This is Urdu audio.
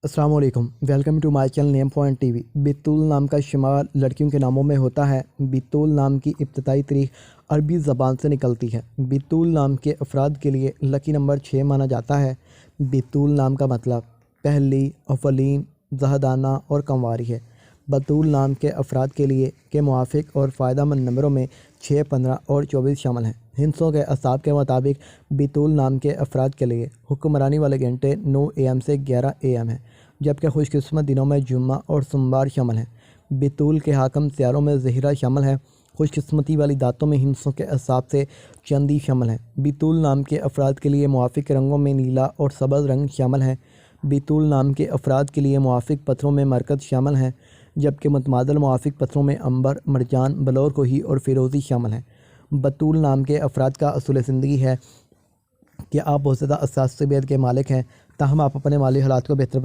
السلام علیکم، welcome to my channel name point TV وی۔ بیتول نام کا شمار لڑکیوں کے ناموں میں ہوتا ہے۔ بیتول نام کی ابتدائی تاریخ عربی زبان سے نکلتی ہے۔ بیتول نام کے افراد کے لیے لکی نمبر 6 مانا جاتا ہے۔ بیتول نام کا مطلب پہلی، اولین، زہدانہ اور کمواری ہے۔ بطول نام کے افراد کے لیے کے موافق اور فائدہ مند نمبروں میں 6، 15 اور 24 شامل ہیں۔ ہندسوں کے اعصاب کے مطابق بیتول نام کے افراد کے لیے حکمرانی والے گھنٹے 9 AM سے 11 AM ہیں، جبکہ خوش قسمت دنوں میں جمعہ اور سوموار شامل ہیں۔ بیتول کے حاکم سیاروں میں زہرہ شامل ہے۔ خوش قسمتی والی داتوں میں ہندسوں کے اعصاب سے چاندی شامل ہے۔ بیتول نام کے افراد کے لیے موافق رنگوں میں نیلا اور سبز رنگ شامل ہیں۔ بیتول نام کے افراد کے لیے موافق پتھروں میں مرکز شامل ہیں، جبکہ متبادل موافق پتھروں میں عنبر، مرجان، بلور کوہی اور فیروزی شامل ہیں۔ بطول نام کے افراد کا اصول زندگی ہے کہ آپ بہت زیادہ اساسیت کے مالک ہیں، تاہم آپ اپنے مالی حالات کو بہتر